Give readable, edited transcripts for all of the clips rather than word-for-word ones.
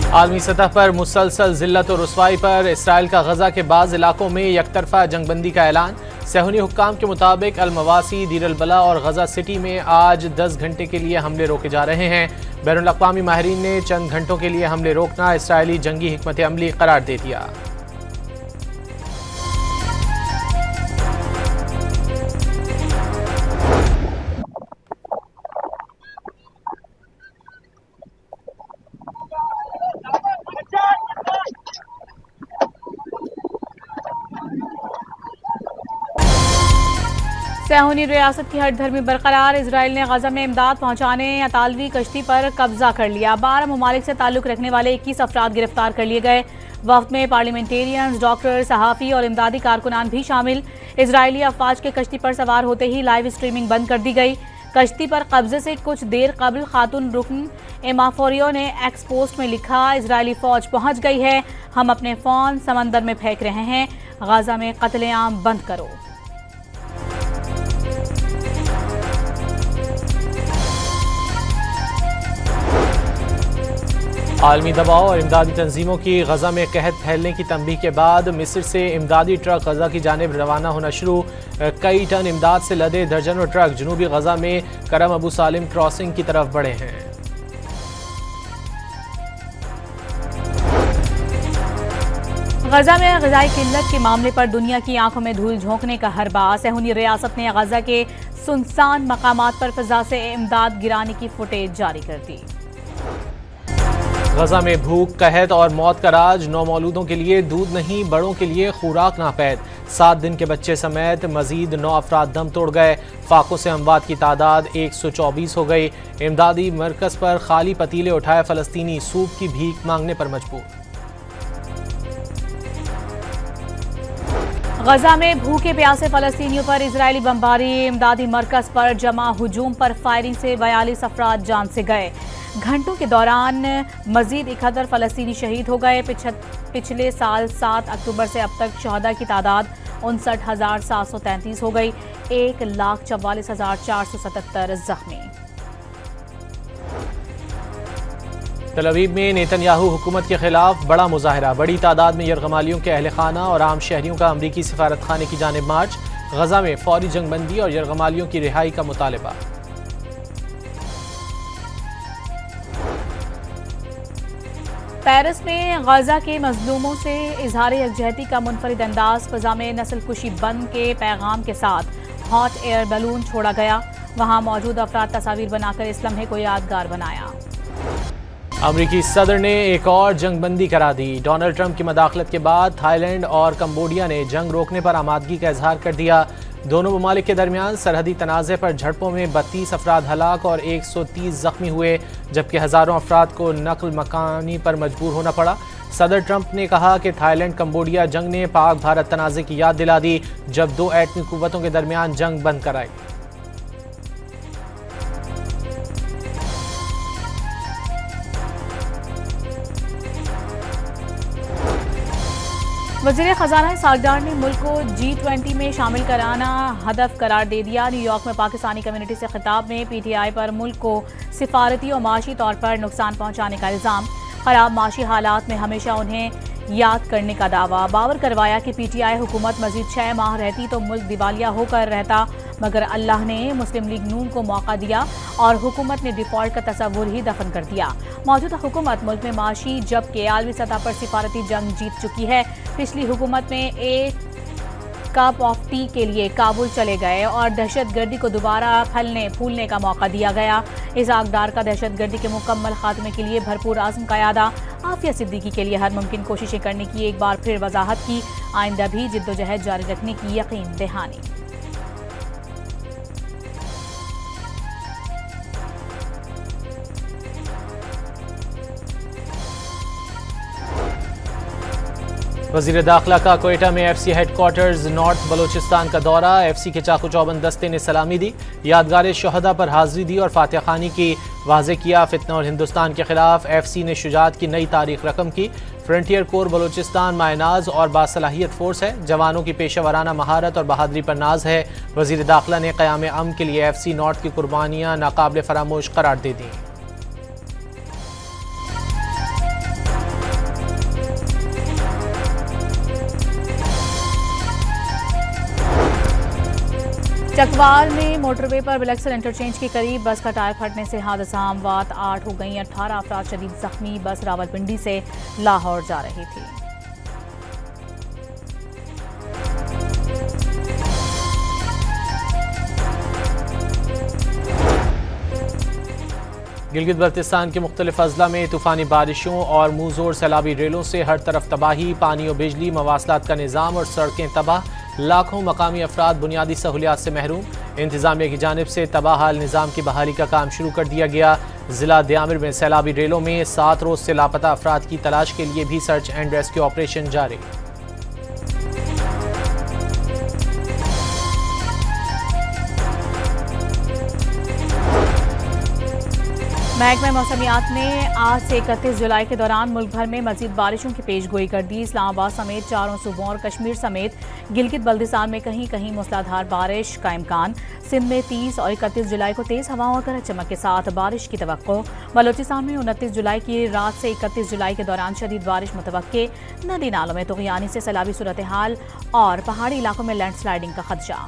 आलमी सतह पर मुसलसल जिल्लत और रुसवाई पर इसराइल का गजा के बाज़ इलाकों में यकतरफा जंगबंदी का ऐलान। सेहूनी हुक्काम के मुताबिक अल-मवासी, दीर अल-बला और गजा सिटी में आज 10 घंटे के लिए हमले रोके जा रहे हैं। बैनुल अक़वामी माहिरीन ने चंद घंटों के लिए हमले रोकना इसराइली जंगी हिकमत अमली करार दे दिया। सेहूनी रियासत की हटधर्मी बरकरार। इजराइल ने गजा में इमदाद पहुंचाने अतालवी कश्ती पर कब्जा कर लिया। 12 ममालिक से ताल्लुक रखने वाले 21 अफराद गिरफ्तार कर लिए गए। वफ्द में पार्लियामेंटेरियंस, डॉक्टर, सहाफ़ी और इमदादी कारकुनान भी शामिल। इजरायली अफवाज के कश्ती पर सवार होते ही लाइव स्ट्रीमिंग बंद कर दी गई। कश्ती पर कब्जे से कुछ देर कबल खातून रुकन एमाफोरियो ने एक्स पोस्ट में लिखा, इजरायली फौज पहुंच गई है, हम अपने फ़ोन समंदर में फेंक रहे हैं, गजा में कत्लेआम बंद करो। आलमी दबाव और इमदादी तंजीमों की गजा में कहत फैलने की तंबीह के बाद मिस्र से इमदादी ट्रक गजा की जानिब रवाना होना शुरू। कई टन इमदाद से लदे दर्जनों ट्रक जनूबी गजा में करम अबू सालिम क्रॉसिंग की तरफ बढ़े हैं। गजा में ग़िज़ाई किल्लत के मामले पर दुनिया की आंखों में धूल झोंकने का हरबा। सेहूनी रियासत ने गजा के सुनसान मकामात पर फिजा से इमदाद गिराने की फुटेज जारी कर दी। गजा में भूख, कहत और मौत का राज। नौमौलूदों के लिए दूध नहीं, बड़ों के लिए खुराक नापैद। 7 दिन के बच्चे समेत मजीद 9 अफराद दम तोड़ गए। फाकों से अमवात की तादाद 124 हो गई। इमदादी मरकज पर खाली पतीले उठाए फलस्तीनी सूप की भीख मांगने पर मजबूर। गजा में भूखे प्यासे फलस्तीनियों पर इजरायली बमबारी। इमदादी मरकज पर जमा हुजूम पर फायरिंग से 42 अफराद जान से गए। घंटों के दौरान मजीद 71 फलस्तीनी शहीद हो गए। पिछले साल 7 अक्टूबर से अब तक शहदा की तादाद 59,733 हो गई। 1,44,477 जख्मी। तल अवीव में नेतन्याहू हुकूमत के खिलाफ बड़ा मुजाहरा। बड़ी तादाद में यरगमालियों के अहल खाना और आम शहरियों का अमरीकी सिफारत खाने की जानिब मार्च। गजा में फौरी जंगबंदी और यरगमालियों की रिहाई का मुतालबा। पेरिस में गजा के मजलूमों से इजहार यकजहती का मुनफरिद अंदाज। फ़ज़ा में नस्ल कुशी बंद के पैगाम के साथ हॉट एयर बैलून छोड़ा गया। वहां मौजूद अफराद तस्वीर बनाकर इस लम्हे को यादगार बनाया। अमरीकी सदर ने एक और जंगबंदी करा दी। डोनाल्ड ट्रंप की मदाखलत के बाद थाईलैंड और कंबोडिया ने जंग रोकने पर आमादगी का इजहार कर दिया। दोनों ममालिक के दरमियान सरहदी तनाज़े पर झड़पों में 32 अफराद हलाक और 130 जख्मी हुए, जबकि हज़ारों अफराद को नकल मकानी पर मजबूर होना पड़ा। सदर ट्रंप ने कहा कि थाईलैंड कंबोडिया जंग ने पाक भारत तनाज़े की याद दिला दी, जब 2 एटमी कुव्वतों के दरमियान जंग बंद कराई। वज़ीर ख़ज़ाना सागदार ने मुल्क को G20 में शामिल कराना हदफ करार दे दिया। न्यूयॉर्क में पाकिस्तानी कम्युनिटी से खिताब में PTI पर मुल्क को सिफारती और माशी तौर पर नुकसान पहुँचाने का इल्ज़ाम। ख़राब माशी हालात में हमेशा उन्हें याद करने का दावा। बावर करवाया कि PTI हुकूमत मजीद 6 माह रहती तो मुल्क दिवालिया होकर रहता, मगर अल्लाह ने मुस्लिम लीग नून को मौका दिया और हुकूमत ने डिफ़ॉल्ट का तस्वुर ही दफन कर दिया। मौजूदा हुकूमत मुल्क में माशी जबकि आलमी सतह पर सिफारती जंग जीत चुकी है। पिछली हुकूमत में एक कप ऑफ टी के लिए काबुल चले गए और दहशतगर्दी को दोबारा फूलने का मौका दिया गया। इस आगदार का दहशतगर्दी के मुकम्मल खात्मे के लिए भरपूर आज़म का यादा। आफिया सिद्दीकी के लिए हर मुमकिन कोशिशें करने की एक बार फिर वजाहत की। आइंदा भी जिद्दोजहद जारी रखने की यकीन दहानी। वज़ीर दाखिला का कोयटा में FC हेडक्वार्टर्स नॉर्थ बलोचिस्तान का दौरा। FC के चाकू चौबंद दस्ते ने सलामी दी, यादगार शहदा पर हाजिरी दी और फातिहा खानी की वाज़े किया। फितना और हिंदुस्तान के खिलाफ FC ने शुजात की नई तारीख रकम की। फ्रंटियर कोर बलोचिस्तान मायनाज और बासलाहियत फोर्स है। जवानों की पेशा वराना महारत और बहादुरी पर नाज है। वज़ीर दाखिला ने क़याम अमन के लिए FC नॉर्थ की कुर्बानियाँ नाकाबिल फरामोश करार दे दी। चकवाल में मोटरवे पर बिलक्सर इंटरचेंज के करीब बस का टायर फटने से हादसा अमवात 8 हो गई। 18 अफराद शदीद जख्मी। बस रावलपिंडी से लाहौर जा रही थी। गिलगित बल्तिस्तान के मुख्तलिफ अजला में तूफानी बारिशों और मुंहजोर सैलाबी रेलों से हर तरफ तबाही। पानी और बिजली, मवासलात का निज़ाम और सड़कें तबाह। लाखों मकामी अफराद बुनियादी सहूलियात से महरूम। इंतजामिया की जानिब से तबाह हाल निज़ाम की बहाली का काम शुरू कर दिया गया। जिला दियामिर में सैलाबी रेलों में 7 रोज से लापता अफराद की तलाश के लिए भी सर्च एंड रेस्क्यू ऑपरेशन जारी। महकमा मौसमियात ने आज से 31 जुलाई के दौरान मुल्क भर में मजीद बारिशों की पेशगोई कर दी। इस्लामाबाद समेत 4 सूबों और कश्मीर समेत गिलगित बल्तिस्तान में कहीं कहीं मूसलाधार बारिश का इम्कान। सिंध में 30 और 31 जुलाई को तेज हवाओं और गरज चमक के साथ बारिश की तवक्को। बलोचिस्तान में 29 जुलाई की रात से 31 जुलाई के दौरान शदीद बारिश मुतवक्के। नदी नालों में तुग़यानी से सैलाबी सूरत हाल और पहाड़ी इलाकों में लैंडस्लाइडिंग का खदशा।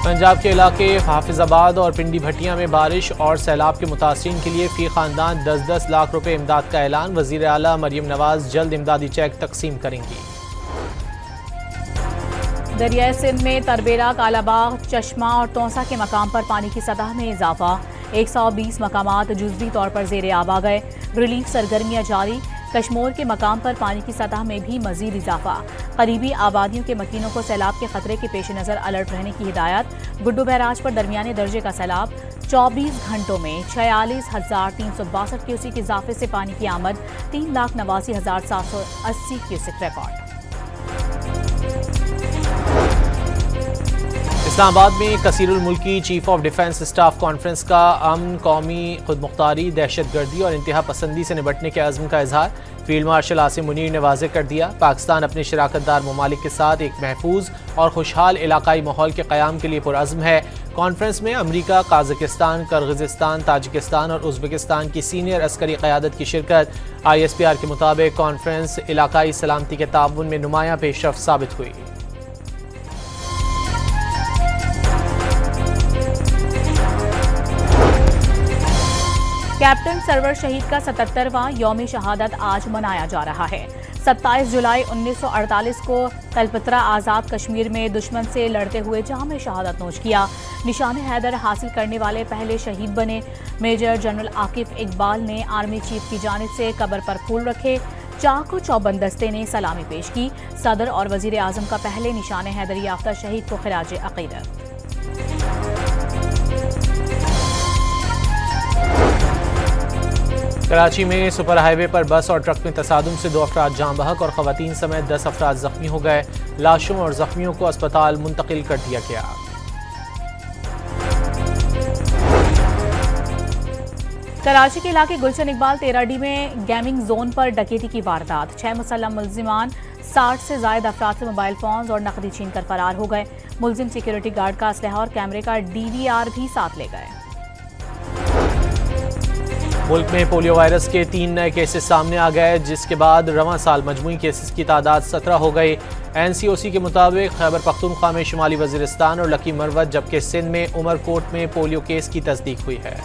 पंजाब के इलाके हाफिजाबाद और पिंडी भटिया में बारिश और सैलाब के मुतासरीन के लिए फी खानदान 10-10 लाख रुपए इमदाद का ऐलान। वज़ीर आला मरियम नवाज जल्द इमदादी चेक तकसीम करेंगी। दरियाए सिंध में तरबेरा, कालाबाग, चश्मा और तौसा के मकाम पर पानी की सतह में इजाफा। 120 मकामात जुज़वी तौर पर ज़ेरे आब आ गए। रिलीफ सरगर्मियाँ जारी। कश्मोर के मकाम पर पानी की सतह में भी मजीद इजाफा। करीबी आबादियों के मकीनों को सैलाब के खतरे के पेश नज़र अलर्ट रहने की हिदायत। गुड्डू बैराज पर दरमियाने दर्जे का सैलाब। 24 घंटों में 46,362 क्यूसिक इजाफे से पानी की आमद। 3,89,780 क्यूसिक रिकॉर्ड। इस्लामाबाद में कसीरुल मुल्की chief of defence staff conference का अमन, कौमी खुदमुख्तारी, दहशतगर्दी और इंतहा पसंदी से निपटने के अज़्म का इजहार। फील्ड मार्शल आसिम मुनीर ने वाज़ेह कर दिया, पाकिस्तान अपने शराकतदार ममालिक के साथ एक महफूज और खुशहाल इलाकाई माहौल के क़याम के लिए पुरअज़्म है। कॉन्फ्रेंस में अमरीका, काज़ाकिस्तान, किर्गिज़स्तान, ताजिकिस्तान और उज़्बेकिस्तान की सीनियर अस्करी क़यादत की शिरकत। ISPR के मुताबिक कॉन्फ्रेंस इलाकाई सलामती के ताउन में नुमायाँ पेशरफ़्त साबित हुई। कैप्टन सरवर शहीद का 77वां यौम शहादत आज मनाया जा रहा है। 27 जुलाई 1948 को तलपत्रा आज़ाद कश्मीर में दुश्मन से लड़ते हुए जहां में शहादत नोश किया। निशान हैदर हासिल करने वाले पहले शहीद बने। मेजर जनरल आकिफ इकबाल ने आर्मी चीफ की जानिब से कब्र पर फूल रखे। चाको चौबंद दस्ते ने सलामी पेश की। सदर और वजीर आजम का पहले निशान हैदर याफ्ता शहीद को खिराज अकीदत। कराची में सुपर हाईवे पर बस और ट्रक में तसादुम से 2 अफराद जाँ बहक और खवातीन समेत 10 अफराद जख्मी हो गए। लाशों और जख्मियों को अस्पताल मुंतकिल कर दिया गया। कराची के इलाके गुलशन इकबाल 13D में गेमिंग जोन पर डकैती की वारदात। 6 मुसल्लम मुल्जिमान 60 से ज्यादा अफराद से मोबाइल फोन और नकदी छीन कर फरार हो गए। मुल्जिम सिक्योरिटी गार्ड का असलहा और कैमरे का DVR भी साथ ले गए। मुल्क में पोलियो वायरस के 3 नए केसेस सामने आ गए, जिसके बाद रवां साल मजमूई केसेस की तादाद 17 हो गई। NCOC के मुताबिक खैबर पख्तूनख्वा में शुमाली वजीरिस्तान और लकी मरवत, जबकि सिंध में उमरकोट में पोलियो केस की तस्दीक हुई है।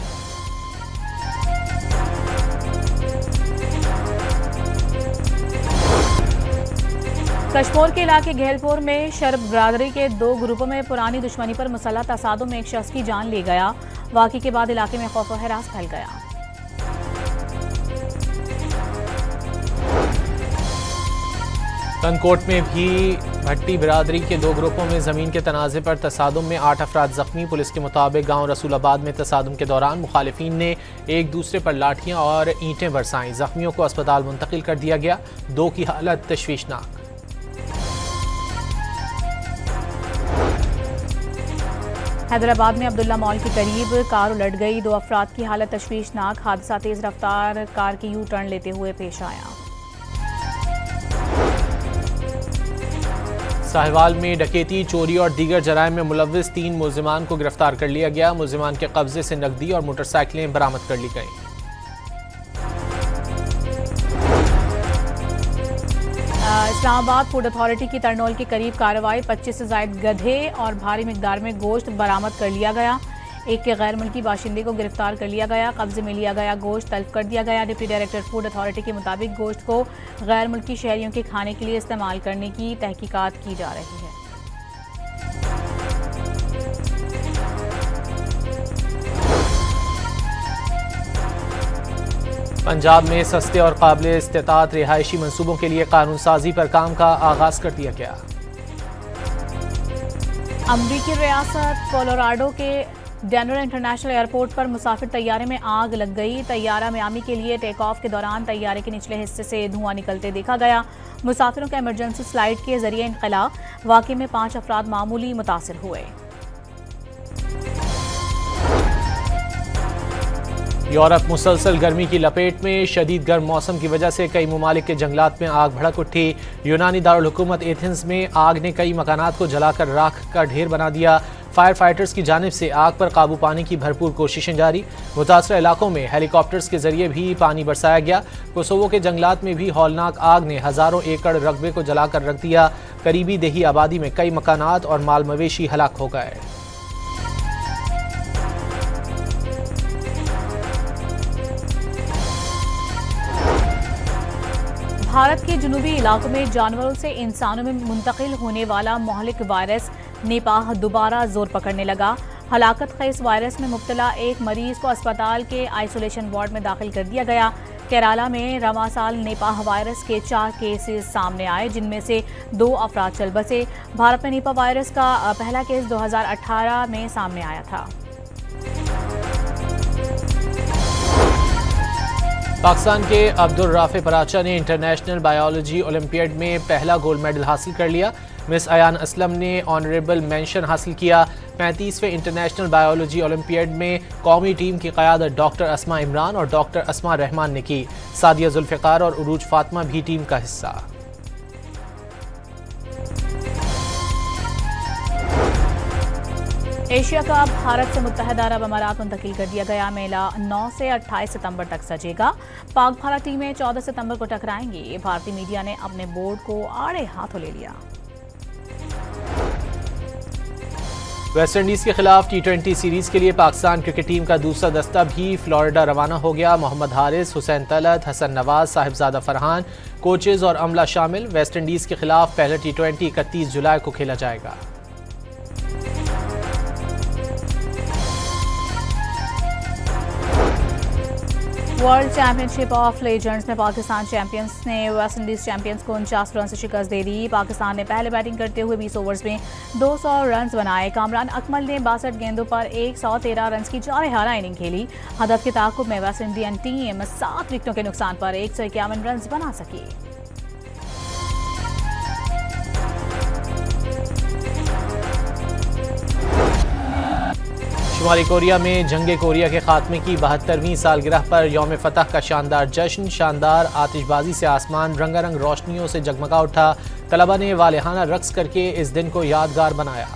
कश्मीर के इलाके घेलपुर में शरब बरादरी के 2 ग्रुपों में पुरानी दुश्मनी पर मुसल्लह तसादुम में एक शख्स की जान ले गया। वाक़े के बाद इलाके में खौफ व हरास फैल गया। कनकोट में भी भट्टी बिरादरी के 2 ग्रुपों में जमीन के तनाज़े पर तसादुम में 8 अफराद जख्मी। पुलिस के मुताबिक गांव रसूलाबाद में तसादुम के दौरान मुखालिफिन ने एक दूसरे पर लाठियां और ईंटें बरसाईं। जख्मियों को अस्पताल मुंतकिल कर दिया गया। 2 की हालत तशवीशनाक। हैदराबाद में अब्दुल्ला मॉल के करीब कार उलट गई। 2 अफराद की हालत तशवीशनाक। हादसा तेज रफ्तार कार की यू टर्न लेते हुए पेश आया। साहिवाल में डकैती, चोरी और दीगर जराइम में मुलव्विस 3 मुल्जिमान को गिरफ्तार कर लिया गया। मुल्जिमान के कब्जे से नकदी और मोटरसाइकिलें बरामद कर ली गईं। इस्लामाबाद फूड अथॉरिटी की तरनोल के करीब कार्रवाई, 25 से ज्यादा गधे और भारी मिकदार में गोश्त बरामद कर लिया गया। एक के गैर मुल्की बाशिंदे को गिरफ्तार कर लिया गया। कब्जे में लिया गया गोश्त तल्फ कर दिया गया। डिप्टी डायरेक्टर फूड अथॉरिटी के मुताबिक गोश्त को गैर मुल्की शहरियों के खाने के लिए इस्तेमाल करने की तहकीकात की जा रही है। पंजाब में सस्ते और काबिल इस्तेताअत रिहायशी मंसूबों के लिए कानून साजी पर काम का आगाज कर दिया गया। अमरीकी रियासत कोलोराडो के डेनवर इंटरनेशनल एयरपोर्ट पर मुसाफिर तैयारे में आग लग गई। तैयारा मियामी के लिए टेक ऑफ के दौरान तैयारे के निचले हिस्से से धुआं निकलते देखा गया। मुसाफिरों का इमरजेंसी स्लाइड के जरिए इंकला। वाक़े में 5 अफराद मामूली मुतासिर हुए। यूरोप मुसलसल गर्मी की लपेट में, शदीद गर्म मौसम की वजह से कई ममालिक के जंगलात में आग भड़क उठी। यूनानी दारुल हुकूमत एथेंस में आग ने कई मकानात को जलाकर राख का ढेर बना दिया। फायर फाइटर्स की जानिब से आग पर काबू पाने की भरपूर कोशिशें जारी। मुतासरा इलाकों में हेलीकॉप्टर्स के जरिए भी पानी बरसाया गया। कोसोवो के जंगलात में भी हौलनाक आग ने हजारों एकड़ रकबे को जलाकर रख दिया। करीबी देही आबादी में कई मकानात और माल मवेशी हलाक हो गए। भारत के जुनूबी इलाकों में जानवरों से इंसानों में मुंतकिल होने वाला मोहलिक वायरस निपाह दोबारा जोर पकड़ने लगा। हलाकत खेज वायरस में मुब्तला एक मरीज को अस्पताल के आइसोलेशन वार्ड में दाखिल कर दिया गया। केरला में रवा साल निपाह वायरस के 4 केसेस सामने आए, जिनमें से 2 अफराद चल बसे। भारत में निपाह वायरस का पहला केस 2018 में सामने आया था। पाकिस्तान के अब्दुल राफे पराचा ने इंटरनेशनल बायोलॉजी ओलंपियाड में पहला गोल्ड मेडल हासिल कर लिया। मिस अयान असलम ने ऑनरेबल मेंशन हासिल किया। 35वें इंटरनेशनल बायोलॉजी ओलंपियाड में कौमी टीम की क़यादत डॉक्टर अस्मा इमरान और डॉक्टर अस्मा रहमान ने की। सादिया जुल्फ़िकार और उरूज फातिमा भी टीम का हिस्सा। एशिया कप भारत से मुत्तहदा अरब अमारात मुंतकिल कर दिया गया। मेला 9 से 28 सितंबर तक सजेगा। पाक भारत टीमें 14 सितंबर को टकराएंगी। भारतीय मीडिया ने अपने बोर्ड को आड़े हाथों ले लिया। वेस्ट इंडीज के खिलाफ T20 सीरीज के लिए पाकिस्तान क्रिकेट टीम का दूसरा दस्ता भी फ्लोरिडा रवाना हो गया। मोहम्मद हारिस, हुसैन तलत, हसन नवाज, साहिबजादा फरहान, कोचेज और अमला शामिल। वेस्ट इंडीज के खिलाफ पहला T20 31 जुलाई को खेला जाएगा। वर्ल्ड चैंपियनशिप ऑफ लेजेंड्स में पाकिस्तान चैंपियंस ने वेस्ट इंडीज चैंपियंस को 49 रन से शिकस्त दे दी। पाकिस्तान ने पहले बैटिंग करते हुए 20 ओवर्स में 200 रन बनाए। कामरान अकमल ने 62 गेंदों पर 113 रन की जारहाना इनिंग खेली। हदफ के ताक़ुब में वेस्ट इंडियन टीम 7 विकेटों के नुकसान पर 151 रन बना सकी। शुमाली कोरिया में जंगे कोरिया के खात्मे की 72वीं सालगिरह पर यौम फतह का शानदार जश्न। शानदार आतिशबाजी से आसमान रंगारंग रोशनियों से जगमगा उठा। तलबा ने वालिहाना रक्स करके इस दिन को यादगार बनाया।